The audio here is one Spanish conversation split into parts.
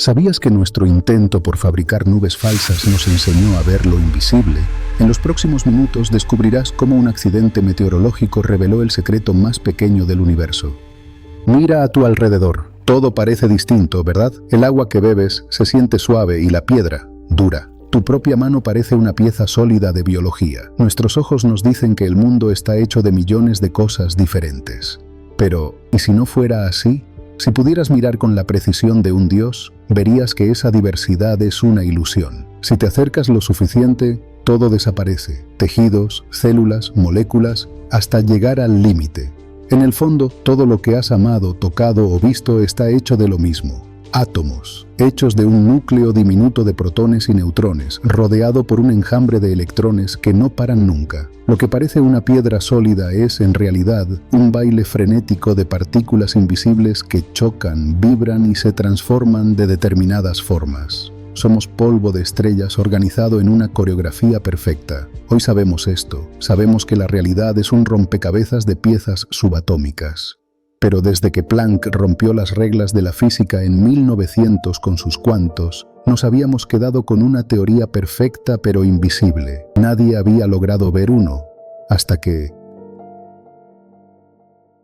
¿Sabías que nuestro intento por fabricar nubes falsas nos enseñó a ver lo invisible? En los próximos minutos descubrirás cómo un accidente meteorológico reveló el secreto más pequeño del universo. Mira a tu alrededor. Todo parece distinto, ¿verdad? El agua que bebes se siente suave y la piedra, dura. Tu propia mano parece una pieza sólida de biología. Nuestros ojos nos dicen que el mundo está hecho de millones de cosas diferentes. Pero, ¿y si no fuera así? Si pudieras mirar con la precisión de un dios, verías que esa diversidad es una ilusión. Si te acercas lo suficiente, todo desaparece. Tejidos, células, moléculas, hasta llegar al límite. En el fondo, todo lo que has amado, tocado o visto está hecho de lo mismo. Átomos, hechos de un núcleo diminuto de protones y neutrones, rodeado por un enjambre de electrones que no paran nunca. Lo que parece una piedra sólida es, en realidad, un baile frenético de partículas invisibles que chocan, vibran y se transforman de determinadas formas. Somos polvo de estrellas organizado en una coreografía perfecta. Hoy sabemos esto, sabemos que la realidad es un rompecabezas de piezas subatómicas. Pero desde que Planck rompió las reglas de la física en 1900 con sus cuantos, nos habíamos quedado con una teoría perfecta pero invisible. Nadie había logrado ver uno, hasta que...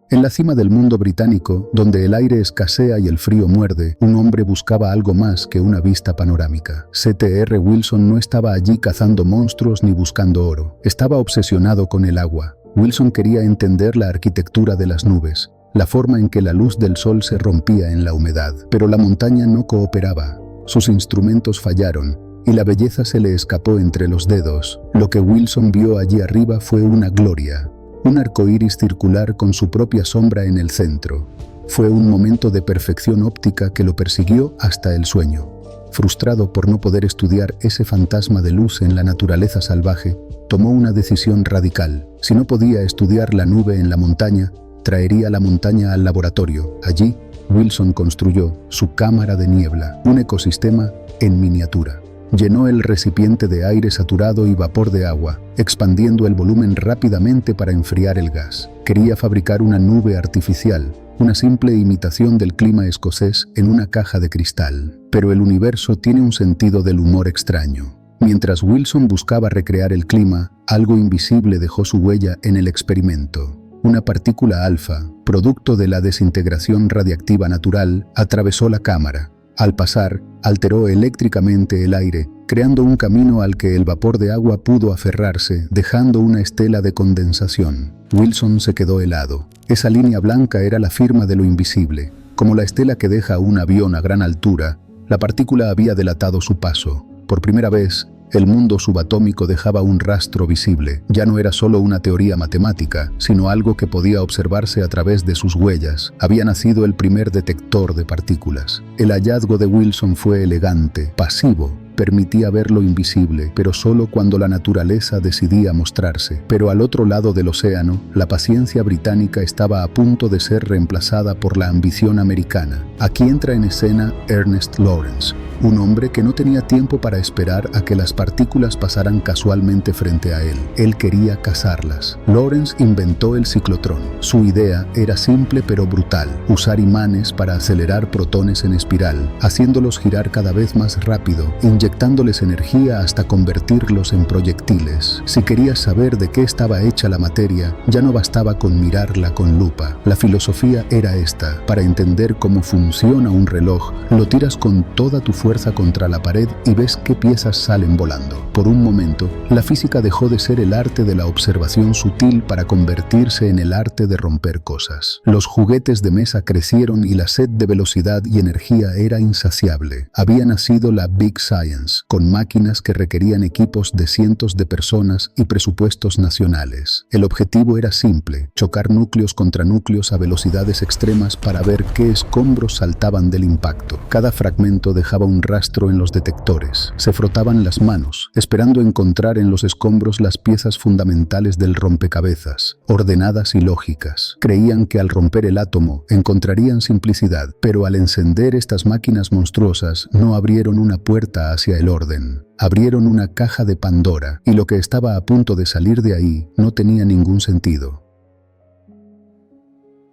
En la cima del mundo británico, donde el aire escasea y el frío muerde, un hombre buscaba algo más que una vista panorámica. C.T.R. Wilson no estaba allí cazando monstruos ni buscando oro. Estaba obsesionado con el agua. Wilson quería entender la arquitectura de las nubes, la forma en que la luz del sol se rompía en la humedad. Pero la montaña no cooperaba. Sus instrumentos fallaron, y la belleza se le escapó entre los dedos. Lo que Wilson vio allí arriba fue una gloria, un arcoíris circular con su propia sombra en el centro. Fue un momento de perfección óptica que lo persiguió hasta el sueño. Frustrado por no poder estudiar ese fantasma de luz en la naturaleza salvaje, tomó una decisión radical. Si no podía estudiar la nube en la montaña, traería la montaña al laboratorio. Allí, Wilson construyó su cámara de niebla, un ecosistema en miniatura. Llenó el recipiente de aire saturado y vapor de agua, expandiendo el volumen rápidamente para enfriar el gas. Quería fabricar una nube artificial, una simple imitación del clima escocés en una caja de cristal. Pero el universo tiene un sentido del humor extraño. Mientras Wilson buscaba recrear el clima, algo invisible dejó su huella en el experimento. Una partícula alfa, producto de la desintegración radiactiva natural, atravesó la cámara. Al pasar, alteró eléctricamente el aire, creando un camino al que el vapor de agua pudo aferrarse, dejando una estela de condensación. Wilson se quedó helado. Esa línea blanca era la firma de lo invisible. Como la estela que deja un avión a gran altura, la partícula había delatado su paso. Por primera vez, el mundo subatómico dejaba un rastro visible. Ya no era solo una teoría matemática, sino algo que podía observarse a través de sus huellas. Había nacido el primer detector de partículas. El hallazgo de Wilson fue elegante, pasivo. Permitía ver lo invisible, pero solo cuando la naturaleza decidía mostrarse. Pero al otro lado del océano, la paciencia británica estaba a punto de ser reemplazada por la ambición americana. Aquí entra en escena Ernest Lawrence, un hombre que no tenía tiempo para esperar a que las partículas pasaran casualmente frente a él. Él quería cazarlas. Lawrence inventó el ciclotrón. Su idea era simple pero brutal: usar imanes para acelerar protones en espiral, haciéndolos girar cada vez más rápido, inyectándoles energía hasta convertirlos en proyectiles. Si querías saber de qué estaba hecha la materia, ya no bastaba con mirarla con lupa. La filosofía era esta: para entender cómo funciona un reloj, lo tiras con toda tu fuerza contra la pared y ves qué piezas salen volando. Por un momento, la física dejó de ser el arte de la observación sutil para convertirse en el arte de romper cosas. Los juguetes de mesa crecieron y la sed de velocidad y energía era insaciable. Había nacido la Big Science, con máquinas que requerían equipos de cientos de personas y presupuestos nacionales. El objetivo era simple: chocar núcleos contra núcleos a velocidades extremas para ver qué escombros saltaban del impacto. Cada fragmento dejaba un rastro en los detectores. Se frotaban las manos, esperando encontrar en los escombros las piezas fundamentales del rompecabezas, ordenadas y lógicas. Creían que al romper el átomo encontrarían simplicidad, pero al encender estas máquinas monstruosas no abrieron una puerta hacia el orden. Abrieron una caja de Pandora, y lo que estaba a punto de salir de ahí no tenía ningún sentido.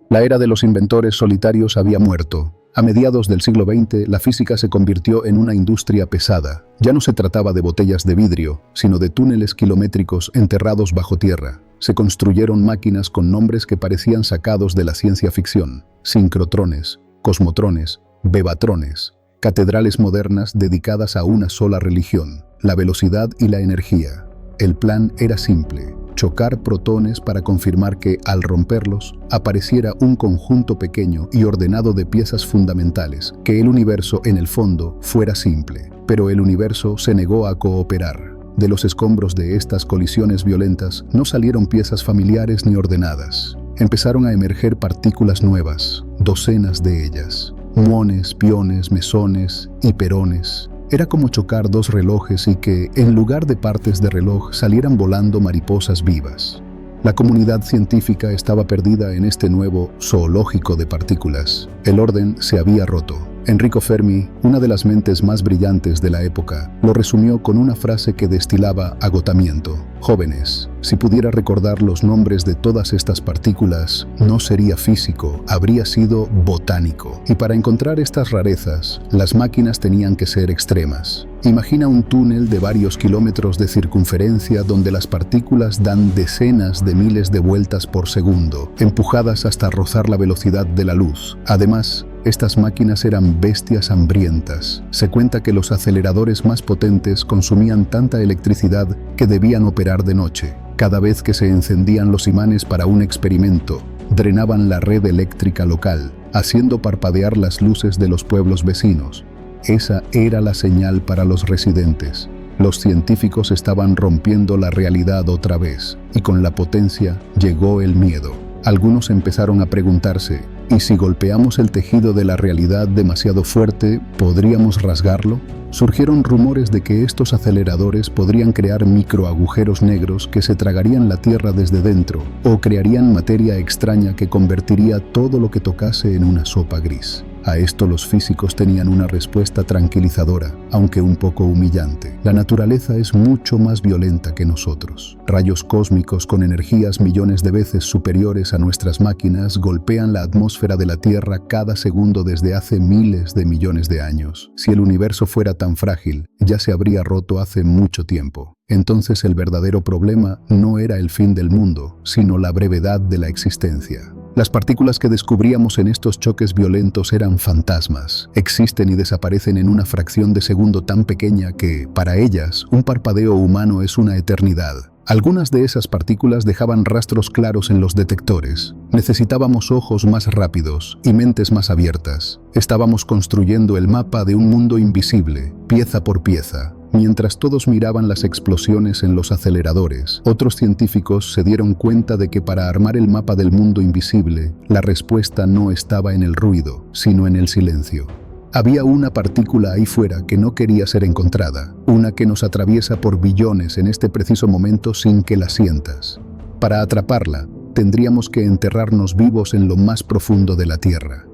La era de los inventores solitarios había muerto. A mediados del siglo XX, la física se convirtió en una industria pesada. Ya no se trataba de botellas de vidrio, sino de túneles kilométricos enterrados bajo tierra. Se construyeron máquinas con nombres que parecían sacados de la ciencia ficción: sincrotrones, cosmotrones, bebatrones, catedrales modernas dedicadas a una sola religión: la velocidad y la energía. El plan era simple: chocar protones para confirmar que, al romperlos, apareciera un conjunto pequeño y ordenado de piezas fundamentales, que el universo, en el fondo, fuera simple. Pero el universo se negó a cooperar. De los escombros de estas colisiones violentas no salieron piezas familiares ni ordenadas. Empezaron a emerger partículas nuevas, docenas de ellas: muones, piones, mesones, hiperones. Era como chocar dos relojes y que, en lugar de partes de reloj, salieran volando mariposas vivas. La comunidad científica estaba perdida en este nuevo zoológico de partículas. El orden se había roto. Enrico Fermi, una de las mentes más brillantes de la época, lo resumió con una frase que destilaba agotamiento: jóvenes, si pudiera recordar los nombres de todas estas partículas, no sería físico, habría sido botánico. Y para encontrar estas rarezas, las máquinas tenían que ser extremas. Imagina un túnel de varios kilómetros de circunferencia donde las partículas dan decenas de miles de vueltas por segundo, empujadas hasta rozar la velocidad de la luz. Además, estas máquinas eran bestias hambrientas. Se cuenta que los aceleradores más potentes consumían tanta electricidad que debían operar de noche. Cada vez que se encendían los imanes para un experimento, drenaban la red eléctrica local, haciendo parpadear las luces de los pueblos vecinos. Esa era la señal para los residentes. Los científicos estaban rompiendo la realidad otra vez, y con la potencia llegó el miedo. Algunos empezaron a preguntarse: ¿y si golpeamos el tejido de la realidad demasiado fuerte, podríamos rasgarlo? Surgieron rumores de que estos aceleradores podrían crear microagujeros negros que se tragarían la Tierra desde dentro, o crearían materia extraña que convertiría todo lo que tocase en una sopa gris. A esto los físicos tenían una respuesta tranquilizadora, aunque un poco humillante: la naturaleza es mucho más violenta que nosotros. Rayos cósmicos con energías millones de veces superiores a nuestras máquinas golpean la atmósfera de la Tierra cada segundo desde hace miles de millones de años. Si el universo fuera tan frágil, ya se habría roto hace mucho tiempo. Entonces el verdadero problema no era el fin del mundo, sino la brevedad de la existencia. Las partículas que descubríamos en estos choques violentos eran fantasmas. Existen y desaparecen en una fracción de segundo tan pequeña que, para ellas, un parpadeo humano es una eternidad. Algunas de esas partículas dejaban rastros claros en los detectores. Necesitábamos ojos más rápidos y mentes más abiertas. Estábamos construyendo el mapa de un mundo invisible, pieza por pieza. Mientras todos miraban las explosiones en los aceleradores, otros científicos se dieron cuenta de que para armar el mapa del mundo invisible, la respuesta no estaba en el ruido, sino en el silencio. Había una partícula ahí fuera que no quería ser encontrada, una que nos atraviesa por billones en este preciso momento sin que la sientas. Para atraparla, tendríamos que enterrarnos vivos en lo más profundo de la Tierra.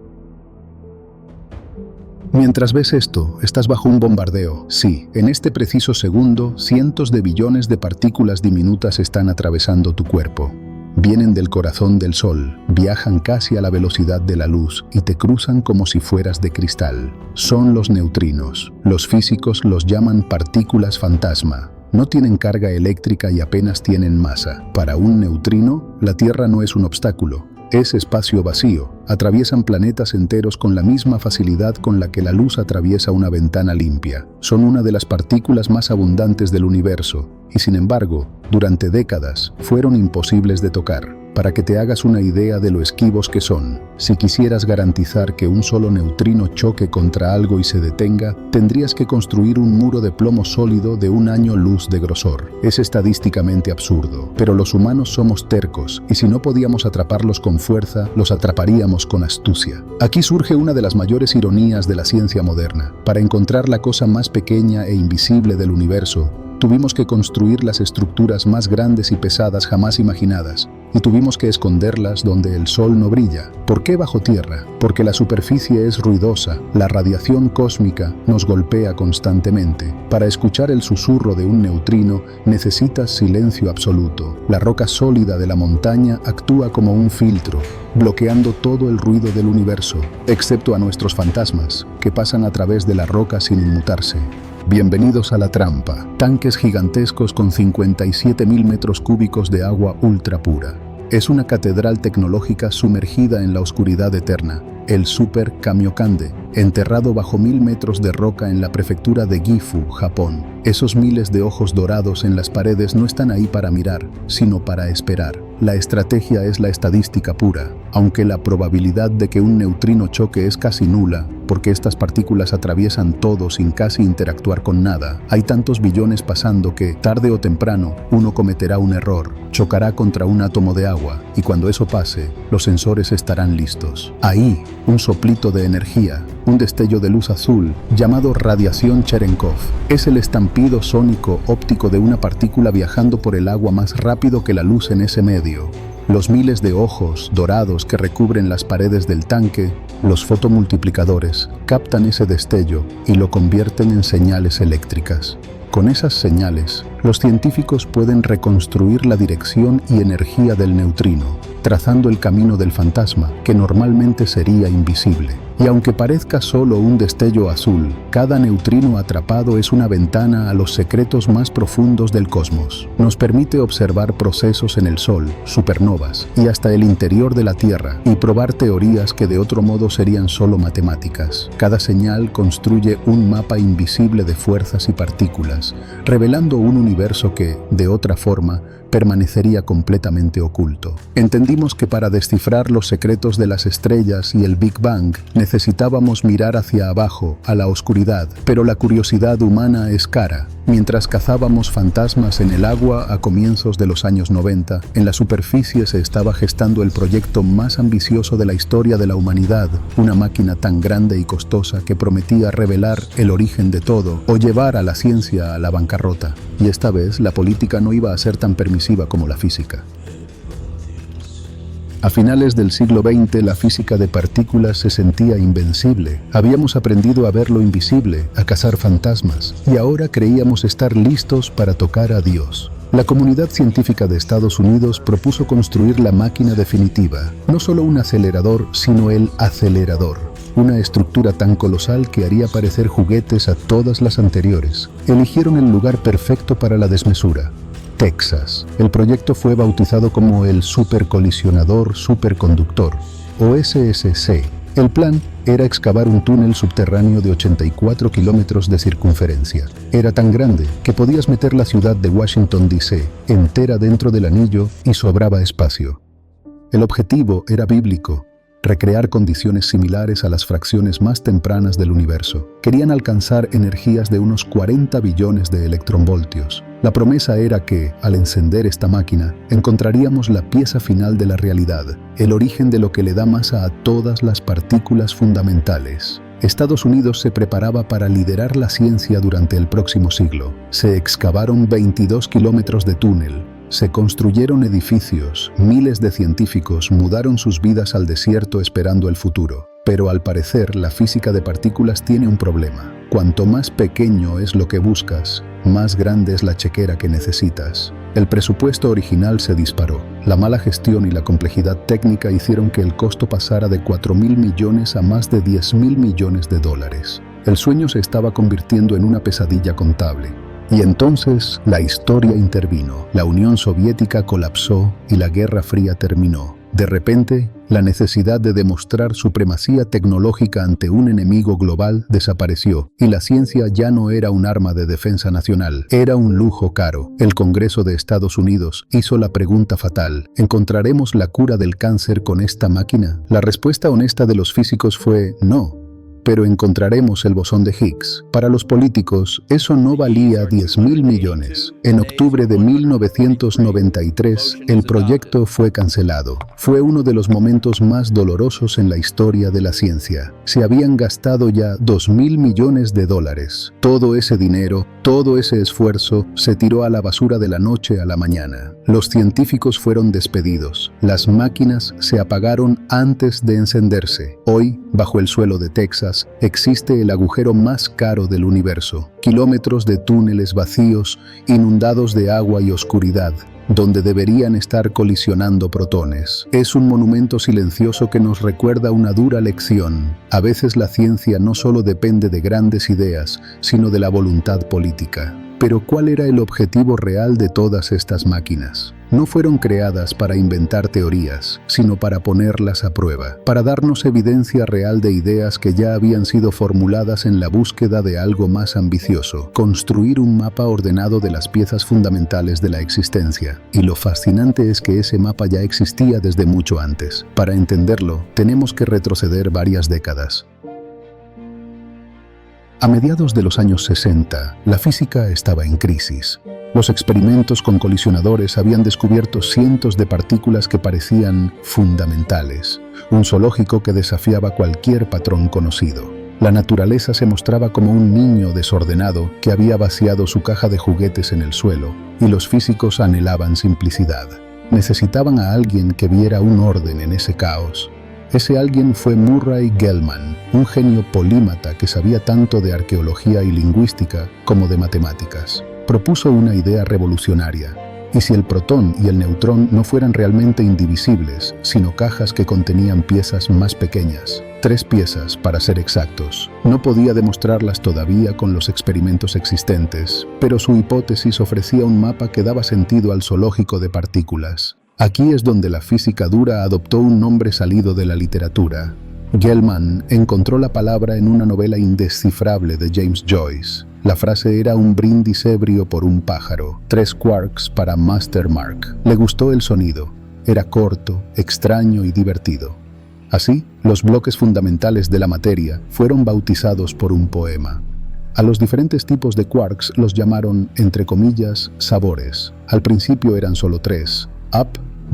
Mientras ves esto, estás bajo un bombardeo. Sí, en este preciso segundo, cientos de billones de partículas diminutas están atravesando tu cuerpo. Vienen del corazón del Sol, viajan casi a la velocidad de la luz y te cruzan como si fueras de cristal. Son los neutrinos. Los físicos los llaman partículas fantasma. No tienen carga eléctrica y apenas tienen masa. Para un neutrino, la Tierra no es un obstáculo. Es espacio vacío. Atraviesan planetas enteros con la misma facilidad con la que la luz atraviesa una ventana limpia. Son una de las partículas más abundantes del universo y, sin embargo, durante décadas fueron imposibles de tocar. Para que te hagas una idea de lo esquivos que son, si quisieras garantizar que un solo neutrino choque contra algo y se detenga, tendrías que construir un muro de plomo sólido de 1 año luz de grosor. Es estadísticamente absurdo, pero los humanos somos tercos y si no podíamos atraparlos con fuerza, los atraparíamos con astucia. Aquí surge una de las mayores ironías de la ciencia moderna. Para encontrar la cosa más pequeña e invisible del universo, tuvimos que construir las estructuras más grandes y pesadas jamás imaginadas. y tuvimos que esconderlas donde el sol no brilla. ¿Por qué bajo tierra? Porque la superficie es ruidosa, la radiación cósmica nos golpea constantemente. Para escuchar el susurro de un neutrino necesitas silencio absoluto. La roca sólida de la montaña actúa como un filtro, bloqueando todo el ruido del universo, excepto a nuestros fantasmas, que pasan a través de la roca sin inmutarse. Bienvenidos a la trampa, tanques gigantescos con 57.000 metros cúbicos de agua ultra pura. Es una catedral tecnológica sumergida en la oscuridad eterna, el Super Kamiokande, enterrado bajo 1000 metros de roca en la prefectura de Gifu, Japón. Esos miles de ojos dorados en las paredes no están ahí para mirar, sino para esperar. La estrategia es la estadística pura, aunque la probabilidad de que un neutrino choque es casi nula, porque estas partículas atraviesan todo sin casi interactuar con nada. Hay tantos billones pasando que, tarde o temprano, uno cometerá un error, chocará contra un átomo de agua, y cuando eso pase, los sensores estarán listos. Ahí, un soplito de energía, un destello de luz azul, llamado radiación Cherenkov. Es el estampido sónico óptico de una partícula viajando por el agua más rápido que la luz en ese medio. Los miles de ojos dorados que recubren las paredes del tanque, los fotomultiplicadores, captan ese destello y lo convierten en señales eléctricas. Con esas señales, los científicos pueden reconstruir la dirección y energía del neutrino, trazando el camino del fantasma, que normalmente sería invisible. Y aunque parezca solo un destello azul, cada neutrino atrapado es una ventana a los secretos más profundos del cosmos. Nos permite observar procesos en el Sol, supernovas, y hasta el interior de la Tierra, y probar teorías que de otro modo serían solo matemáticas. Cada señal construye un mapa invisible de fuerzas y partículas, revelando un universo que, de otra forma, permanecería completamente oculto. Entendimos que para descifrar los secretos de las estrellas y el Big Bang necesitábamos mirar hacia abajo, a la oscuridad, pero la curiosidad humana es cara. Mientras cazábamos fantasmas en el agua a comienzos de los años 90, en la superficie se estaba gestando el proyecto más ambicioso de la historia de la humanidad, una máquina tan grande y costosa que prometía revelar el origen de todo o llevar a la ciencia a la bancarrota. Y esta vez la política no iba a ser tan permisiva como la física. A finales del siglo XX, la física de partículas se sentía invencible. Habíamos aprendido a ver lo invisible, a cazar fantasmas, y ahora creíamos estar listos para tocar a Dios. La comunidad científica de Estados Unidos propuso construir la máquina definitiva, no solo un acelerador, sino el acelerador. Una estructura tan colosal que haría parecer juguetes a todas las anteriores. Eligieron el lugar perfecto para la desmesura: Texas. El proyecto fue bautizado como el Supercolisionador Superconductor, o SSC. El plan era excavar un túnel subterráneo de 84 kilómetros de circunferencia. Era tan grande que podías meter la ciudad de Washington, D.C. entera dentro del anillo y sobraba espacio. El objetivo era bíblico: recrear condiciones similares a las fracciones más tempranas del universo. Querían alcanzar energías de unos 40 billones de electronvoltios. La promesa era que, al encender esta máquina, encontraríamos la pieza final de la realidad, el origen de lo que le da masa a todas las partículas fundamentales. Estados Unidos se preparaba para liderar la ciencia durante el próximo siglo. Se excavaron 22 kilómetros de túnel. Se construyeron edificios, miles de científicos mudaron sus vidas al desierto esperando el futuro. Pero al parecer, la física de partículas tiene un problema. Cuanto más pequeño es lo que buscas, más grande es la chequera que necesitas. El presupuesto original se disparó. La mala gestión y la complejidad técnica hicieron que el costo pasara de 4.000 millones a más de 10.000 millones de dólares. El sueño se estaba convirtiendo en una pesadilla contable. Y entonces la historia intervino. La Unión Soviética colapsó y la Guerra Fría terminó. De repente, la necesidad de demostrar supremacía tecnológica ante un enemigo global desapareció, y la ciencia ya no era un arma de defensa nacional, era un lujo caro. El Congreso de Estados Unidos hizo la pregunta fatal: ¿encontraremos la cura del cáncer con esta máquina? La respuesta honesta de los físicos fue no. Pero encontraremos el bosón de Higgs. Para los políticos, eso no valía 10.000 millones. En octubre de 1993, el proyecto fue cancelado. Fue uno de los momentos más dolorosos en la historia de la ciencia. Se habían gastado ya 2.000 millones de dólares. Todo ese dinero, todo ese esfuerzo, se tiró a la basura de la noche a la mañana. Los científicos fueron despedidos. Las máquinas se apagaron antes de encenderse. Hoy, bajo el suelo de Texas, existe el agujero más caro del universo. Kilómetros de túneles vacíos, inundados de agua y oscuridad, donde deberían estar colisionando protones. Es un monumento silencioso que nos recuerda una dura lección. A veces la ciencia no solo depende de grandes ideas, sino de la voluntad política. Pero ¿cuál era el objetivo real de todas estas máquinas? No fueron creadas para inventar teorías, sino para ponerlas a prueba, para darnos evidencia real de ideas que ya habían sido formuladas en la búsqueda de algo más ambicioso, construir un mapa ordenado de las piezas fundamentales de la existencia. Y lo fascinante es que ese mapa ya existía desde mucho antes. Para entenderlo, tenemos que retroceder varias décadas. A mediados de los años 60, la física estaba en crisis. Los experimentos con colisionadores habían descubierto cientos de partículas que parecían fundamentales, un zoológico que desafiaba cualquier patrón conocido. La naturaleza se mostraba como un niño desordenado que había vaciado su caja de juguetes en el suelo, y los físicos anhelaban simplicidad. Necesitaban a alguien que viera un orden en ese caos. Ese alguien fue Murray Gell-Mann, un genio polímata que sabía tanto de arqueología y lingüística como de matemáticas. Propuso una idea revolucionaria. ¿Y si el protón y el neutrón no fueran realmente indivisibles, sino cajas que contenían piezas más pequeñas? 3 piezas, para ser exactos. No podía demostrarlas todavía con los experimentos existentes, pero su hipótesis ofrecía un mapa que daba sentido al zoológico de partículas. Aquí es donde la física dura adoptó un nombre salido de la literatura. Gell-Mann encontró la palabra en una novela indescifrable de James Joyce. La frase era un brindis ebrio por un pájaro. 3 quarks para Master Mark. Le gustó el sonido. Era corto, extraño y divertido. Así, los bloques fundamentales de la materia fueron bautizados por un poema. A los diferentes tipos de quarks los llamaron, entre comillas, sabores. Al principio eran solo 3. Up,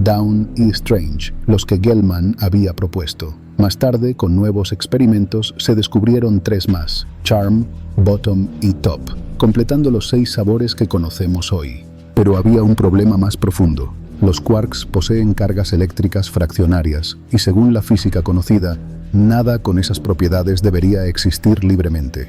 Down y Strange, los que Gell-Mann había propuesto. Más tarde, con nuevos experimentos, se descubrieron 3 más: Charm, Bottom y Top, completando los 6 sabores que conocemos hoy. Pero había un problema más profundo. Los quarks poseen cargas eléctricas fraccionarias, y según la física conocida, nada con esas propiedades debería existir libremente.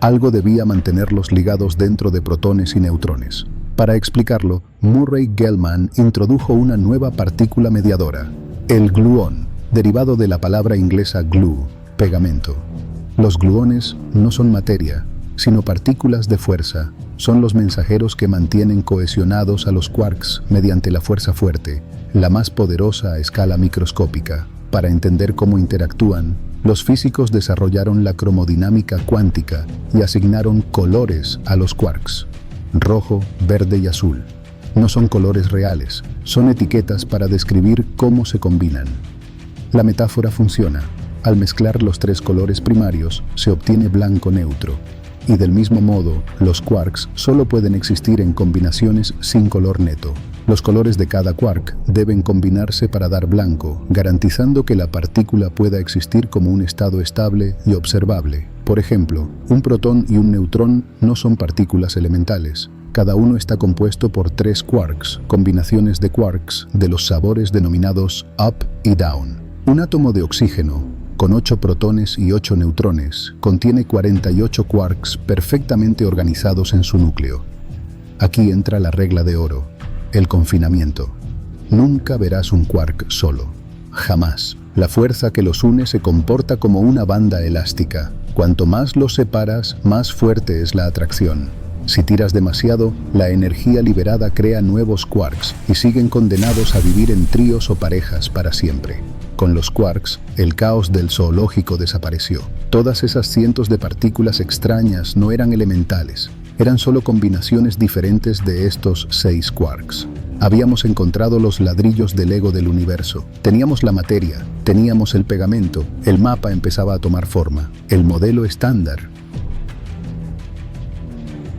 Algo debía mantenerlos ligados dentro de protones y neutrones. Para explicarlo, Murray Gell-Mann introdujo una nueva partícula mediadora, el gluón, derivado de la palabra inglesa glue, pegamento. Los gluones no son materia, sino partículas de fuerza. Son los mensajeros que mantienen cohesionados a los quarks mediante la fuerza fuerte, la más poderosa a escala microscópica. Para entender cómo interactúan, los físicos desarrollaron la cromodinámica cuántica y asignaron colores a los quarks: rojo, verde y azul. No son colores reales, son etiquetas para describir cómo se combinan. La metáfora funciona. Al mezclar los 3 colores primarios, se obtiene blanco neutro. Y del mismo modo, los quarks solo pueden existir en combinaciones sin color neto. Los colores de cada quark deben combinarse para dar blanco, garantizando que la partícula pueda existir como un estado estable y observable. Por ejemplo, un protón y un neutrón no son partículas elementales. Cada uno está compuesto por 3 quarks, combinaciones de quarks de los sabores denominados up y down. Un átomo de oxígeno, con 8 protones y 8 neutrones, contiene 48 quarks perfectamente organizados en su núcleo. Aquí entra la regla de oro, el confinamiento. Nunca verás un quark solo. Jamás. La fuerza que los une se comporta como una banda elástica. Cuanto más los separas, más fuerte es la atracción. Si tiras demasiado, la energía liberada crea nuevos quarks y siguen condenados a vivir en tríos o parejas para siempre. Con los quarks, el caos del zoológico desapareció. Todas esas cientos de partículas extrañas no eran elementales, eran solo combinaciones diferentes de estos 6 quarks. Habíamos encontrado los ladrillos del Lego del universo. Teníamos la materia, teníamos el pegamento, el mapa empezaba a tomar forma, el modelo estándar.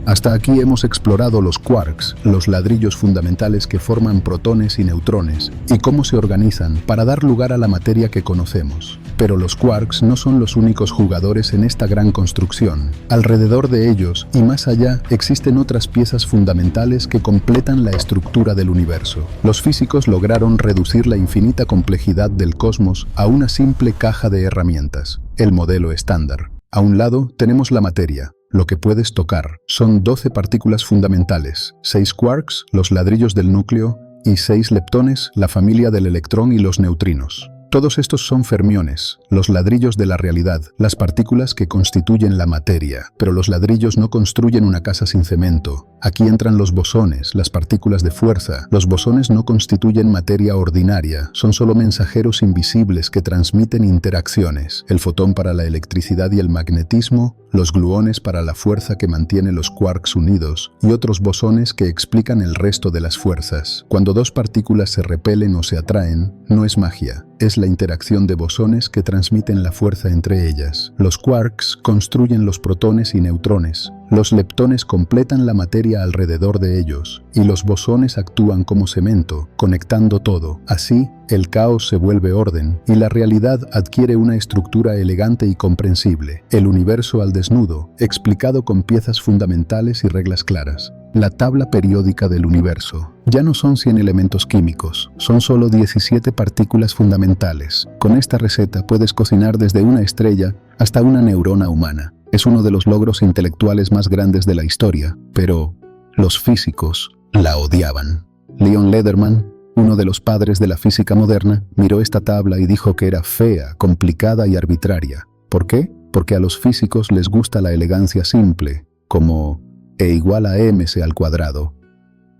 Hasta aquí hemos explorado los quarks, los ladrillos fundamentales que forman protones y neutrones, y cómo se organizan para dar lugar a la materia que conocemos. Pero los quarks no son los únicos jugadores en esta gran construcción. Alrededor de ellos, y más allá, existen otras piezas fundamentales que completan la estructura del universo. Los físicos lograron reducir la infinita complejidad del cosmos a una simple caja de herramientas, el modelo estándar. A un lado tenemos la materia, lo que puedes tocar. Son 12 partículas fundamentales, 6 quarks, los ladrillos del núcleo, y 6 leptones, la familia del electrón y los neutrinos. Todos estos son fermiones, los ladrillos de la realidad, las partículas que constituyen la materia. Pero los ladrillos no construyen una casa sin cemento. Aquí entran los bosones, las partículas de fuerza. Los bosones no constituyen materia ordinaria, son solo mensajeros invisibles que transmiten interacciones. El fotón para la electricidad y el magnetismo, los gluones para la fuerza que mantiene los quarks unidos, y otros bosones que explican el resto de las fuerzas. Cuando dos partículas se repelen o se atraen, no es magia. Es la interacción de bosones que transmiten la fuerza entre ellas. Los quarks construyen los protones y neutrones. Los leptones completan la materia alrededor de ellos, y los bosones actúan como cemento, conectando todo. Así, el caos se vuelve orden, y la realidad adquiere una estructura elegante y comprensible. El universo al desnudo, explicado con piezas fundamentales y reglas claras. La tabla periódica del universo. Ya no son 100 elementos químicos, son solo 17 partículas fundamentales. Con esta receta puedes cocinar desde una estrella hasta una neurona humana. Es uno de los logros intelectuales más grandes de la historia, pero los físicos la odiaban. Leon Lederman, uno de los padres de la física moderna, miró esta tabla y dijo que era fea, complicada y arbitraria. ¿Por qué? Porque a los físicos les gusta la elegancia simple, como E igual a mc al cuadrado.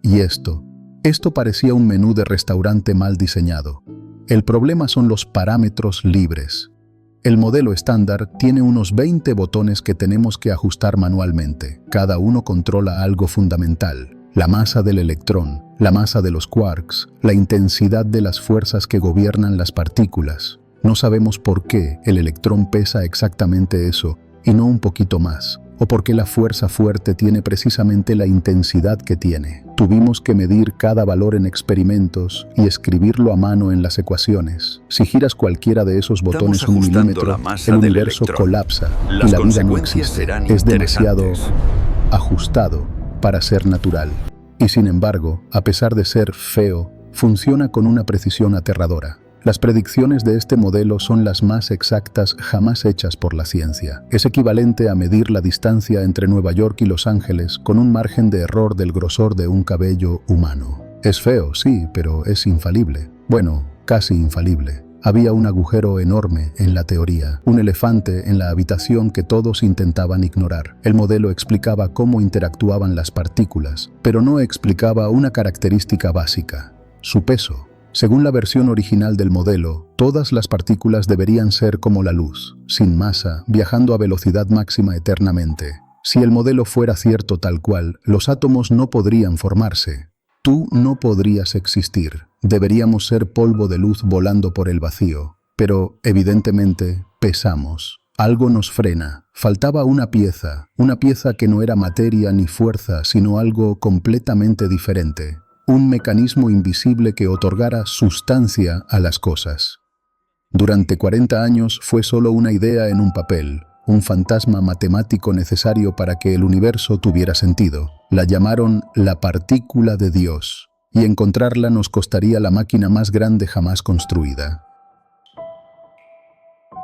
Y esto parecía un menú de restaurante mal diseñado. El problema son los parámetros libres. El modelo estándar tiene unos 20 botones que tenemos que ajustar manualmente. Cada uno controla algo fundamental: la masa del electrón, la masa de los quarks, la intensidad de las fuerzas que gobiernan las partículas. No sabemos por qué el electrón pesa exactamente eso y no un poquito más, o por qué la fuerza fuerte tiene precisamente la intensidad que tiene. Tuvimos que medir cada valor en experimentos y escribirlo a mano en las ecuaciones. Si giras cualquiera de esos botones un milímetro, el universo colapsa y la vida no existe. Es demasiado ajustado para ser natural. Y sin embargo, a pesar de ser feo, funciona con una precisión aterradora. Las predicciones de este modelo son las más exactas jamás hechas por la ciencia. Es equivalente a medir la distancia entre Nueva York y Los Ángeles con un margen de error del grosor de un cabello humano. Es feo, sí, pero es infalible. Bueno, casi infalible. Había un agujero enorme en la teoría, un elefante en la habitación que todos intentaban ignorar. El modelo explicaba cómo interactuaban las partículas, pero no explicaba una característica básica: su peso. Según la versión original del modelo, todas las partículas deberían ser como la luz, sin masa, viajando a velocidad máxima eternamente. Si el modelo fuera cierto tal cual, los átomos no podrían formarse. Tú no podrías existir. Deberíamos ser polvo de luz volando por el vacío. Pero, evidentemente, pesamos. Algo nos frena. Faltaba una pieza que no era materia ni fuerza, sino algo completamente diferente. Un mecanismo invisible que otorgara sustancia a las cosas. Durante 40 años fue solo una idea en un papel, un fantasma matemático necesario para que el universo tuviera sentido. La llamaron la partícula de Dios, y encontrarla nos costaría la máquina más grande jamás construida.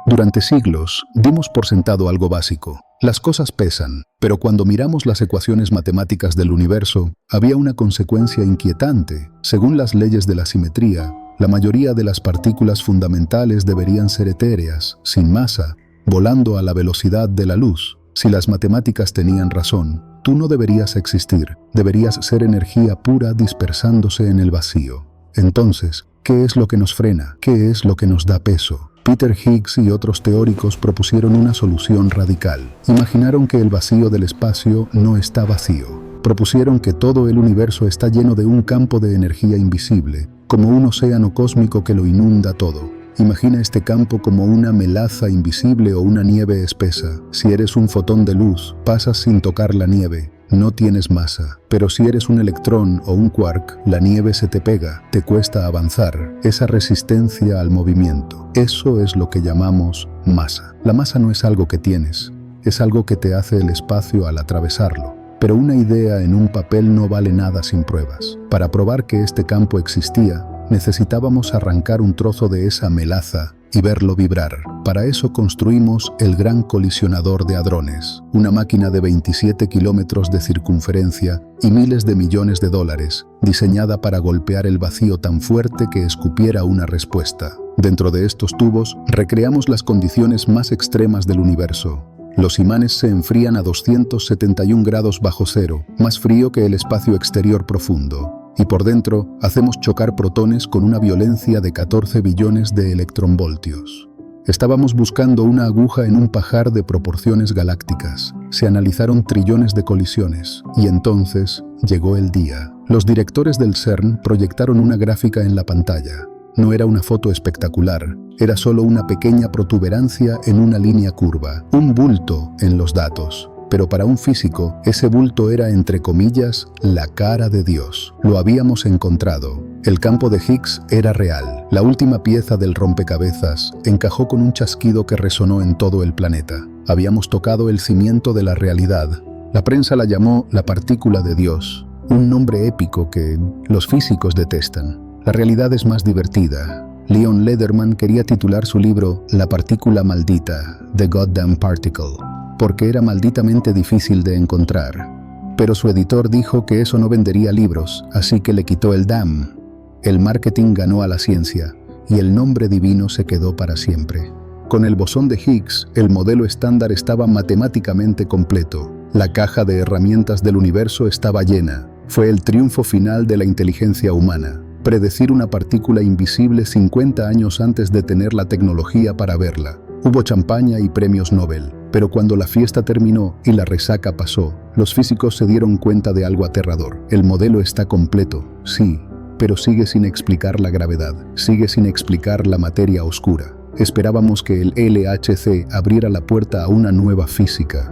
Durante siglos, dimos por sentado algo básico. Las cosas pesan, pero cuando miramos las ecuaciones matemáticas del universo, había una consecuencia inquietante. Según las leyes de la simetría, la mayoría de las partículas fundamentales deberían ser etéreas, sin masa, volando a la velocidad de la luz. Si las matemáticas tenían razón, tú no deberías existir, deberías ser energía pura dispersándose en el vacío. Entonces, ¿qué es lo que nos frena? ¿Qué es lo que nos da peso? Peter Higgs y otros teóricos propusieron una solución radical. Imaginaron que el vacío del espacio no está vacío. Propusieron que todo el universo está lleno de un campo de energía invisible, como un océano cósmico que lo inunda todo. Imagina este campo como una melaza invisible o una nieve espesa. Si eres un fotón de luz, pasas sin tocar la nieve. no tienes masa. Pero si eres un electrón o un quark, la nieve se te pega, te cuesta avanzar. Esa resistencia al movimiento. Eso es lo que llamamos masa. La masa no es algo que tienes, es algo que te hace el espacio al atravesarlo. Pero una idea en un papel no vale nada sin pruebas. Para probar que este campo existía, necesitábamos arrancar un trozo de esa melaza y verlo vibrar. Para eso construimos el Gran Colisionador de Hadrones, una máquina de 27 kilómetros de circunferencia y miles de millones de dólares, diseñada para golpear el vacío tan fuerte que escupiera una respuesta. Dentro de estos tubos, recreamos las condiciones más extremas del universo. Los imanes se enfrían a 271 grados bajo cero, más frío que el espacio exterior profundo. Y por dentro, hacemos chocar protones con una violencia de 14 billones de electronvoltios. Estábamos buscando una aguja en un pajar de proporciones galácticas. Se analizaron trillones de colisiones. Y entonces llegó el día. Los directores del CERN proyectaron una gráfica en la pantalla. No era una foto espectacular, era solo una pequeña protuberancia en una línea curva, un bulto en los datos. Pero para un físico, ese bulto era, entre comillas, la cara de Dios. Lo habíamos encontrado. El campo de Higgs era real. La última pieza del rompecabezas encajó con un chasquido que resonó en todo el planeta. Habíamos tocado el cimiento de la realidad. La prensa la llamó la partícula de Dios, un nombre épico que los físicos detestan. La realidad es más divertida. Leon Lederman quería titular su libro La partícula maldita, The Goddamn Particle, porque era malditamente difícil de encontrar. Pero su editor dijo que eso no vendería libros, así que le quitó el damn. El marketing ganó a la ciencia, y el nombre divino se quedó para siempre. Con el bosón de Higgs, el modelo estándar estaba matemáticamente completo. La caja de herramientas del universo estaba llena. Fue el triunfo final de la inteligencia humana. Predecir una partícula invisible 50 años antes de tener la tecnología para verla. Hubo champaña y premios Nobel. Pero cuando la fiesta terminó y la resaca pasó, los físicos se dieron cuenta de algo aterrador. El modelo está completo, sí, pero sigue sin explicar la gravedad, sigue sin explicar la materia oscura. Esperábamos que el LHC abriera la puerta a una nueva física,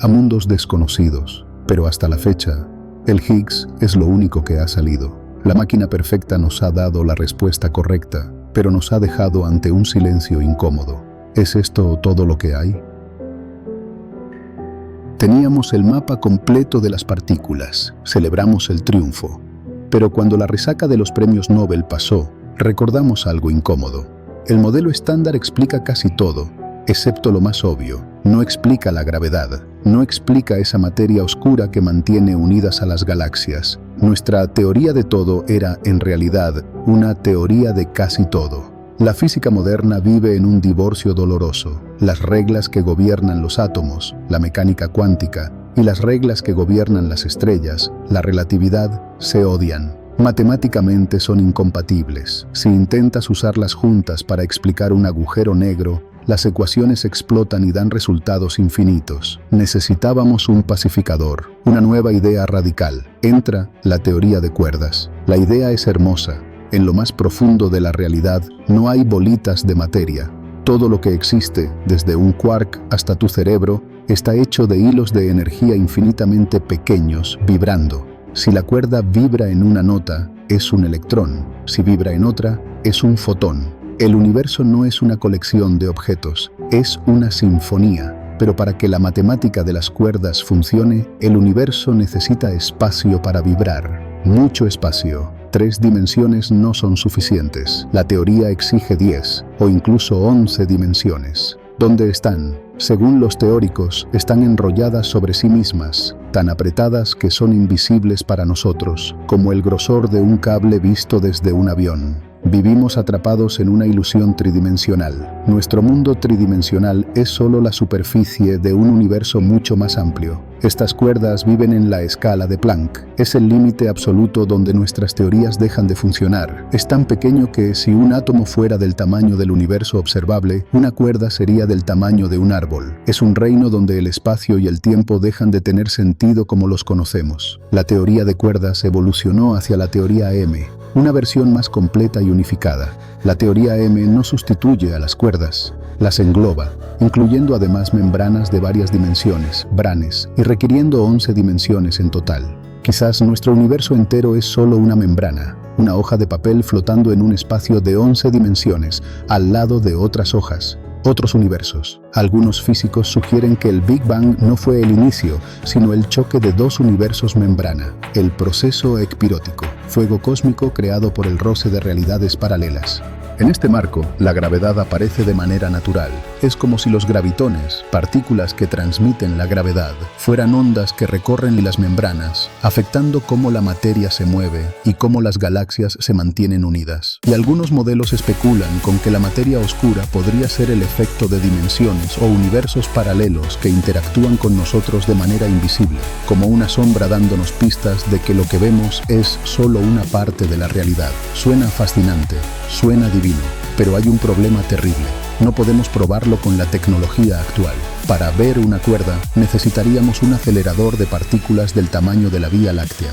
a mundos desconocidos, pero hasta la fecha, el Higgs es lo único que ha salido. La máquina perfecta nos ha dado la respuesta correcta, pero nos ha dejado ante un silencio incómodo. ¿Es esto todo lo que hay? Teníamos el mapa completo de las partículas, celebramos el triunfo. Pero cuando la resaca de los premios Nobel pasó, recordamos algo incómodo. El modelo estándar explica casi todo, excepto lo más obvio. No explica la gravedad, no explica esa materia oscura que mantiene unidas a las galaxias. Nuestra teoría de todo era, en realidad, una teoría de casi todo. La física moderna vive en un divorcio doloroso. Las reglas que gobiernan los átomos, la mecánica cuántica, y las reglas que gobiernan las estrellas, la relatividad, se odian. Matemáticamente son incompatibles. Si intentas usarlas juntas para explicar un agujero negro, las ecuaciones explotan y dan resultados infinitos. Necesitábamos un pacificador, una nueva idea radical. Entra la teoría de cuerdas. La idea es hermosa. En lo más profundo de la realidad no hay bolitas de materia. Todo lo que existe, desde un quark hasta tu cerebro, está hecho de hilos de energía infinitamente pequeños, vibrando. Si la cuerda vibra en una nota, es un electrón. Si vibra en otra, es un fotón. El universo no es una colección de objetos, es una sinfonía. Pero para que la matemática de las cuerdas funcione, el universo necesita espacio para vibrar. Mucho espacio. 3 dimensiones no son suficientes. La teoría exige 10 o incluso 11 dimensiones. ¿Dónde están? Según los teóricos, están enrolladas sobre sí mismas, tan apretadas que son invisibles para nosotros, como el grosor de un cable visto desde un avión. Vivimos atrapados en una ilusión tridimensional. Nuestro mundo tridimensional es solo la superficie de un universo mucho más amplio. Estas cuerdas viven en la escala de Planck. Es el límite absoluto donde nuestras teorías dejan de funcionar. Es tan pequeño que si un átomo fuera del tamaño del universo observable, una cuerda sería del tamaño de un árbol. Es un reino donde el espacio y el tiempo dejan de tener sentido como los conocemos. La teoría de cuerdas evolucionó hacia la teoría M, una versión más completa y unificada. La teoría M no sustituye a las cuerdas, Las engloba, incluyendo además membranas de varias dimensiones, branes, y requiriendo 11 dimensiones en total. Quizás nuestro universo entero es solo una membrana, una hoja de papel flotando en un espacio de 11 dimensiones, al lado de otras hojas, otros universos. Algunos físicos sugieren que el Big Bang no fue el inicio, sino el choque de dos universos membrana, el proceso ecpirótico, fuego cósmico creado por el roce de realidades paralelas. En este marco, la gravedad aparece de manera natural. Es como si los gravitones, partículas que transmiten la gravedad, fueran ondas que recorren las membranas, afectando cómo la materia se mueve y cómo las galaxias se mantienen unidas. Y algunos modelos especulan con que la materia oscura podría ser el efecto de dimensiones o universos paralelos que interactúan con nosotros de manera invisible, como una sombra dándonos pistas de que lo que vemos es solo una parte de la realidad. Suena fascinante, suena divino, pero hay un problema terrible. No podemos probarlo con la tecnología actual. Para ver una cuerda, necesitaríamos un acelerador de partículas del tamaño de la Vía Láctea.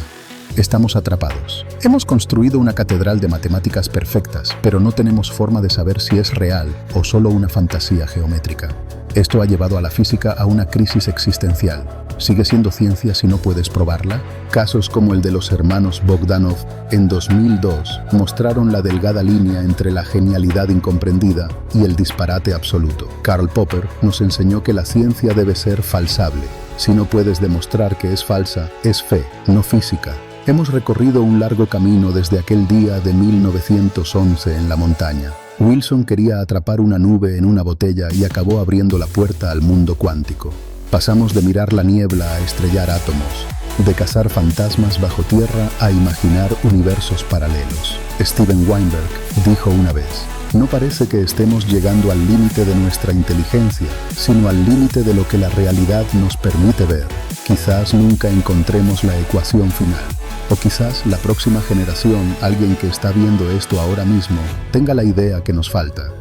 Estamos atrapados. Hemos construido una catedral de matemáticas perfectas, pero no tenemos forma de saber si es real o solo una fantasía geométrica. Esto ha llevado a la física a una crisis existencial. ¿Sigue siendo ciencia si no puedes probarla? Casos como el de los hermanos Bogdanov en 2002 mostraron la delgada línea entre la genialidad incomprendida y el disparate absoluto. Karl Popper nos enseñó que la ciencia debe ser falsable. Si no puedes demostrar que es falsa, es fe, no física. Hemos recorrido un largo camino desde aquel día de 1911 en la montaña. Wilson quería atrapar una nube en una botella y acabó abriendo la puerta al mundo cuántico. Pasamos de mirar la niebla a estrellar átomos, de cazar fantasmas bajo tierra a imaginar universos paralelos. Steven Weinberg dijo una vez: no parece que estemos llegando al límite de nuestra inteligencia, sino al límite de lo que la realidad nos permite ver. Quizás nunca encontremos la ecuación final. O quizás la próxima generación, alguien que está viendo esto ahora mismo, tenga la idea que nos falta.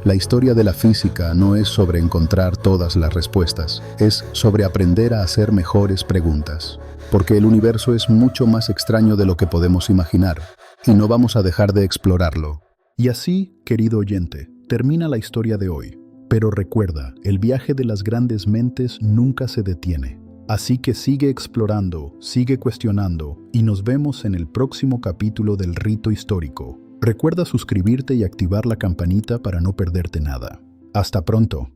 La historia de la física no es sobre encontrar todas las respuestas, es sobre aprender a hacer mejores preguntas. Porque el universo es mucho más extraño de lo que podemos imaginar, y no vamos a dejar de explorarlo. Y así, querido oyente, termina la historia de hoy. Pero recuerda, el viaje de las grandes mentes nunca se detiene. Así que sigue explorando, sigue cuestionando, y nos vemos en el próximo capítulo del Rito Histórico. Recuerda suscribirte y activar la campanita para no perderte nada. Hasta pronto.